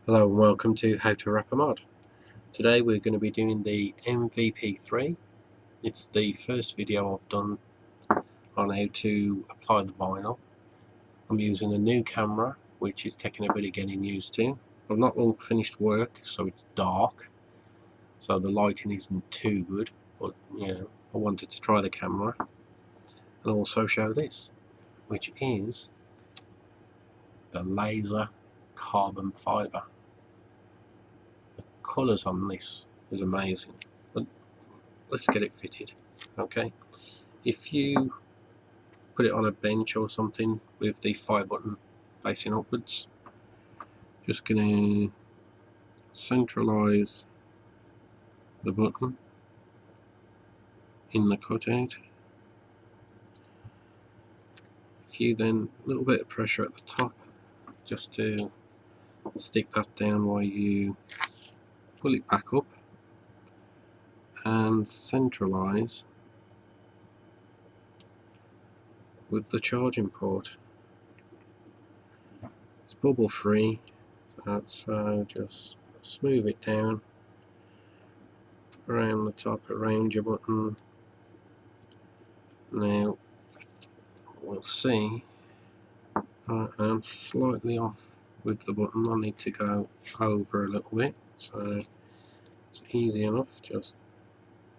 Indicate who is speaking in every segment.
Speaker 1: Hello and welcome to How to Wrap a Mod. Today we're going to be doing the MVP3. It's the first video I've done on how to apply the vinyl. I'm using a new camera which is taking a bit of getting used to. I've not long finished work, so it's dark, so the lighting isn't too good, but I wanted to try the camera and also show this, which is the laser carbon fibre. Colours on this is amazing, but let's get it fitted. Okay, if you put it on a bench or something with the fire button facing upwards, just gonna centralize the button in the cutout. If you then a little bit of pressure at the top just to stick that down while you pull it back up, and centralize with the charging port. It's bubble free, so just smooth it down around the top, around your button. Now we'll see I am slightly off with the button. I need to go over a little bit, so it's easy enough. Just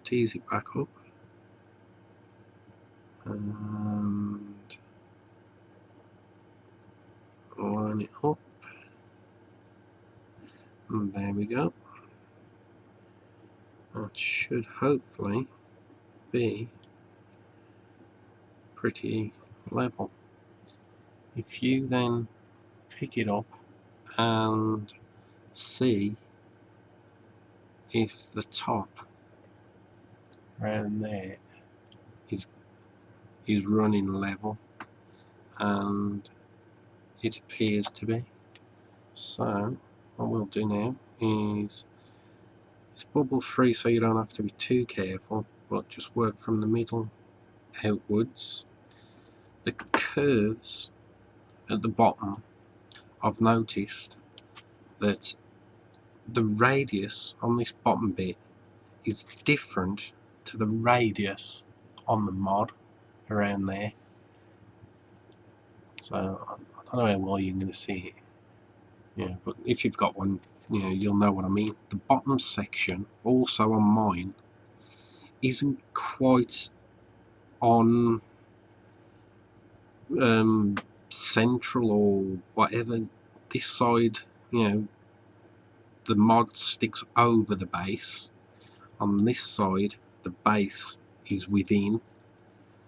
Speaker 1: tease it back up and line it up, and there we go. That should hopefully be pretty level. If you then pick it up and see if the top around there is running level, and it appears to be. So what we'll do now is, it's bubble free, so you don't have to be too careful, but just work from the middle outwards. The curves at the bottom, I've noticed that the radius on this bottom bit is different to the radius on the mod around there. So I don't know how well you're going to see it. Yeah, but if you've got one, you'll know what I mean. The bottom section, also on mine, isn't quite on central or whatever. This side, the mod sticks over the base. On this side, the base is within,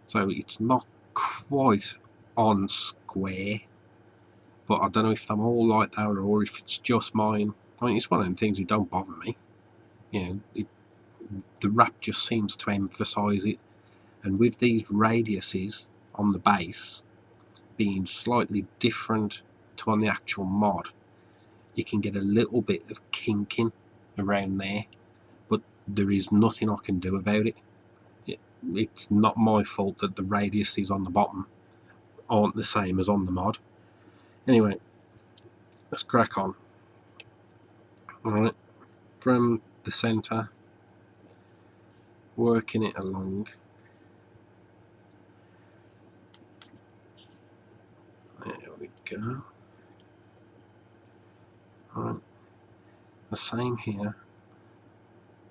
Speaker 1: so it's not quite on square. But I don't know if I'm all like that or if it's just mine. I mean, it's one of them things that don't bother me. The wrap just seems to emphasise it. And with these radiuses on the base being slightly different to on the actual mod, you can get a little bit of kinking around there. But there is nothing I can do about it. It's not my fault that the radiuses on the bottom aren't the same as on the mod. Anyway, let's crack on. Alright, from the centre, working it along. There we go. Alright, the same here.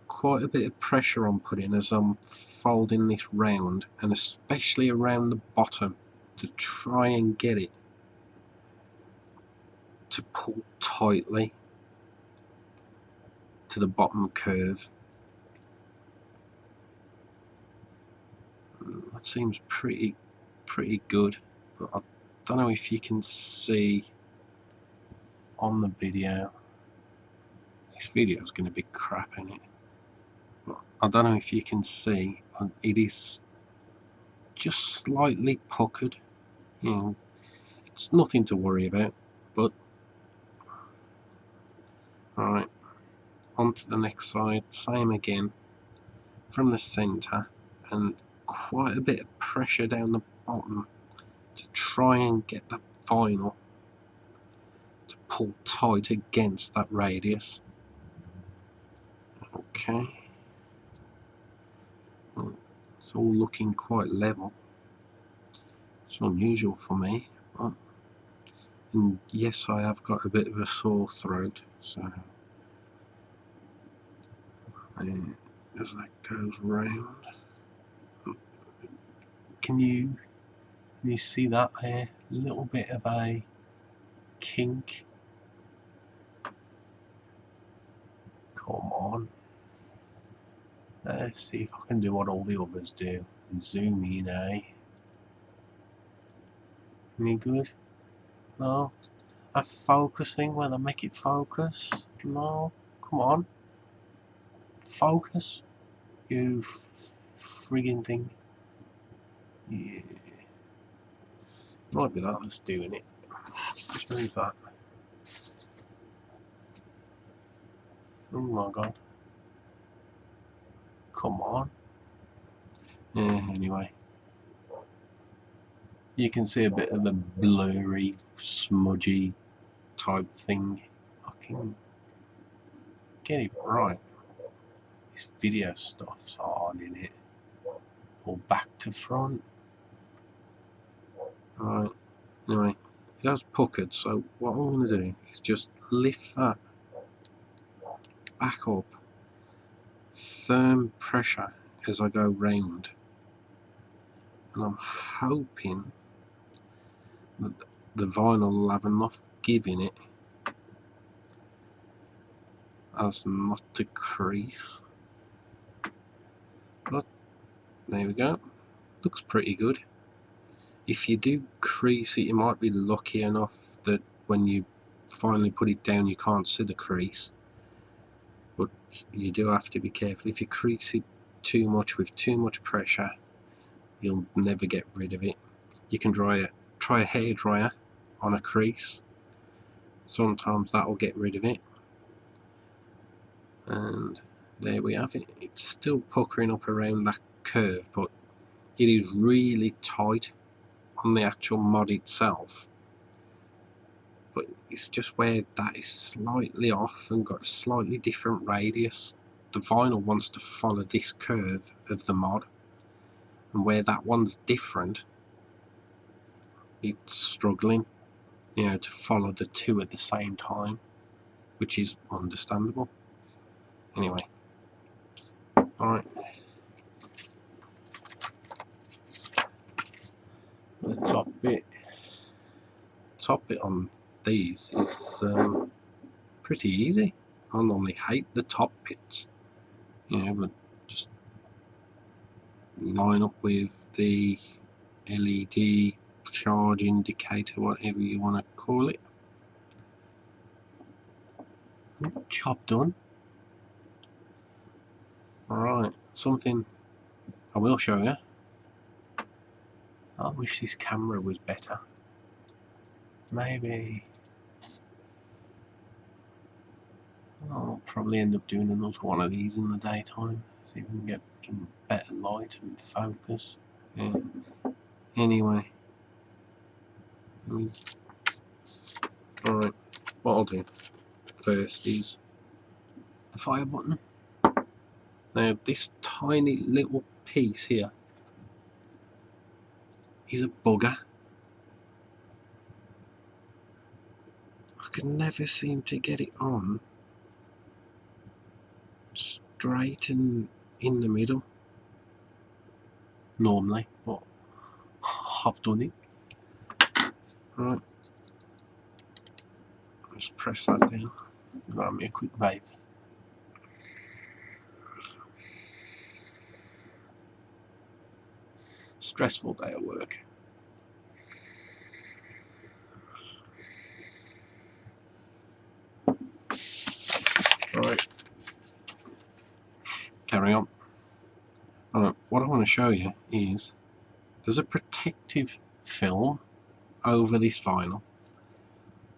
Speaker 1: Quite a bit of pressure I'm putting as I'm folding this round, and especially around the bottom, to try and get it to pull tightly to the bottom curve. That seems pretty good, but I don't know if you can see on the video. This video is going to be crap in it, but I don't know if you can see. It is just slightly puckered. It's nothing to worry about. But alright, on to the next side. Same again, from the centre, and quite a bit of pressure down the bottom to try and get that vinyl to pull tight against that radius. Okay, it's all looking quite level. It's unusual for me, and yes, I have got a bit of a sore throat, so as that goes round, can you see that there? A little bit of a kink. Come on. Let's see if I can do what all the others do and zoom in, eh? Any good? No? A focus thing where they make it focus? No? Come on. Focus. You friggin' thing. Yeah. Might be that that's doing it. Just move that. Oh my god. Come on. Yeah, anyway. You can see a bit of the blurry, smudgy type thing. I can get it right. This video stuff's hard, in it. Or back to front. Right. Anyway, it has puckered, so what I'm going to do is just lift that back up. Firm pressure as I go round. And I'm hoping that the vinyl will have enough give in it as not to crease. But there we go. Looks pretty good. If you do crease it, you might be lucky enough that when you finally put it down you can't see the crease. But you do have to be careful. If you crease it too much with too much pressure, you'll never get rid of it. You can try a hairdryer on a crease. Sometimes that'll get rid of it. And there we have it. It's still puckering up around that curve, but it is really tight on the actual mod itself. But it's just where that is slightly off and got a slightly different radius. The vinyl wants to follow this curve of the mod, and where that one's different, it's struggling, you know, to follow the two at the same time, which is understandable. Anyway, alright. The top bit on these is pretty easy. I normally hate the top bits, you know, but just line up with the LED charge indicator, whatever you want to call it. Job done. Alright, something I will show you. I wish this camera was better. Maybe I'll probably end up doing another one of these in the daytime. See if we can get some better light and focus. Yeah. Anyway. Alright, what I'll do first is the fire button. Now this tiny little piece here is a bugger. I can never seem to get it on straight and in the middle normally, but I've done it. Right, just press that down. Grab me a quick vape. Stressful day at work. Right, carry on. Alright, what I want to show you is there's a protective film over this vinyl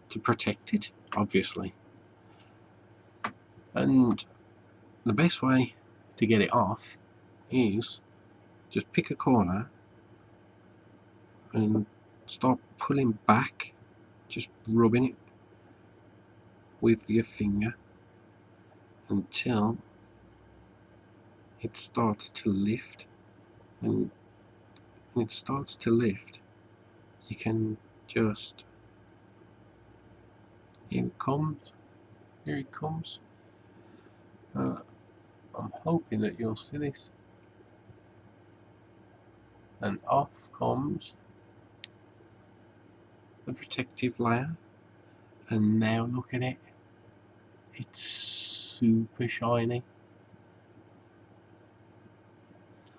Speaker 1: to protect it, obviously. And the best way to get it off is just pick a corner and start pulling back, just rubbing it with your finger until it starts to lift, and when it starts to lift you can just, here it comes. I'm hoping that you'll see this, and off comes the protective layer, and now look at it, it's super shiny.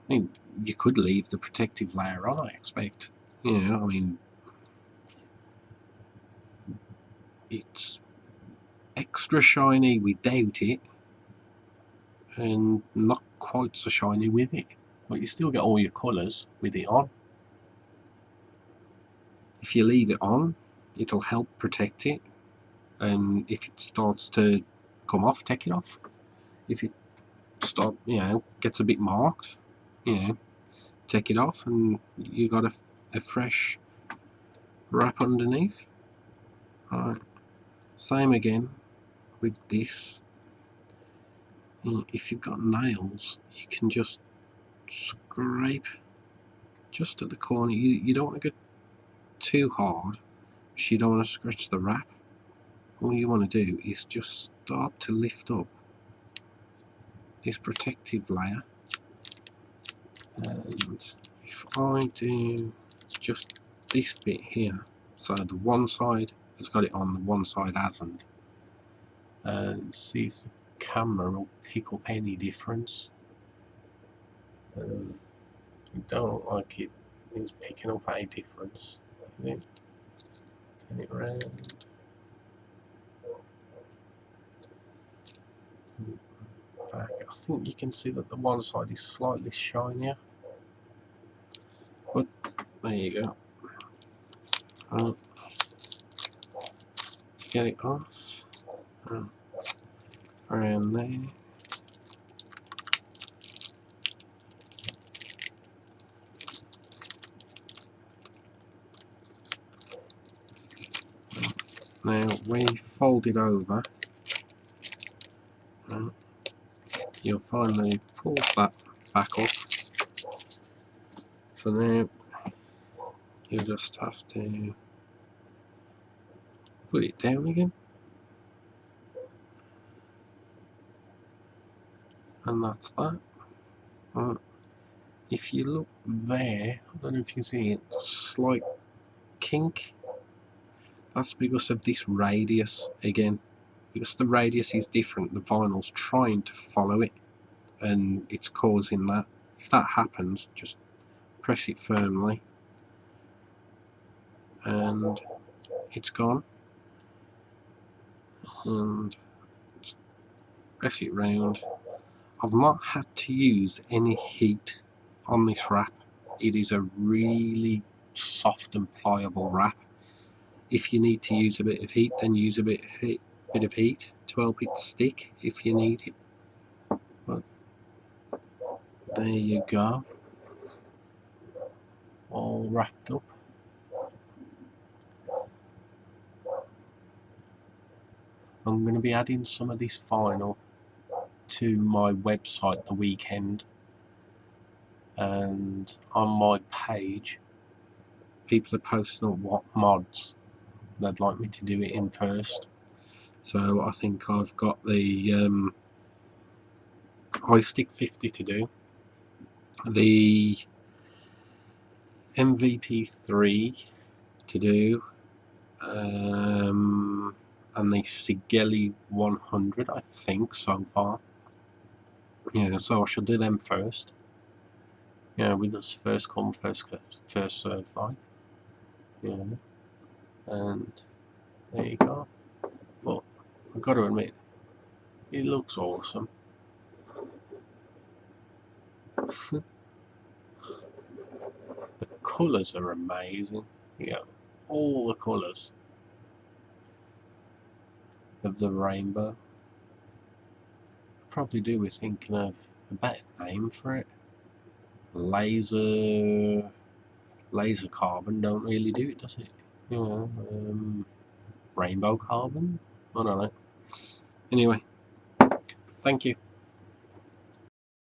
Speaker 1: I mean, you could leave the protective layer on, I expect. You know, I mean, it's extra shiny without it, and not quite so shiny with it. But you still get all your colours with it on. If you leave it on, it'll help protect it, and if it starts to come off, take it off. If it gets a bit marked, take it off, and you got a fresh wrap underneath. Alright, same again with this. If you've got nails, you can just scrape just at the corner. You don't want to go too hard, because you don't want to scratch the wrap. All you want to do is just start to lift up this protective layer, and if I do just this bit here, so the one side has got it on, the one side hasn't, and see if the camera will pick up any difference. I don't like it is picking up a difference. Turn it around. Back. I think you can see that the one side is slightly shinier, but there you go. Get it off. Around there. Now when you fold it over, you'll find that it pulls that back up. So now you just have to put it down again, and that's that. If you look there, I don't know if you see it, slight kink. That's because of this radius again. Because the radius is different, the vinyl's trying to follow it, and it's causing that. If that happens, just press it firmly, and it's gone. And press it round. I've not had to use any heat on this wrap. It is a really soft and pliable wrap. If you need to use a bit of heat, then use a bit of heat to help it stick if you need it. But there you go, all wrapped up. I'm going to be adding some of this vinyl to my website the weekend, and on my page people are posting up what mods they'd like me to do it in first. So I think I've got the iStick 50 to do, the MVP3 to do, and the Sigeli 100 I think so far. Yeah, so I shall do them first. Yeah, we just first come, first serve, like. Yeah, and there you go. But I've got to admit, it looks awesome. The colours are amazing. Yeah, all the colours of the rainbow. Probably do with thinking of a better name for it. Laser carbon don't really do it, does it? You know, rainbow carbon? I don't know. Anyway, thank you.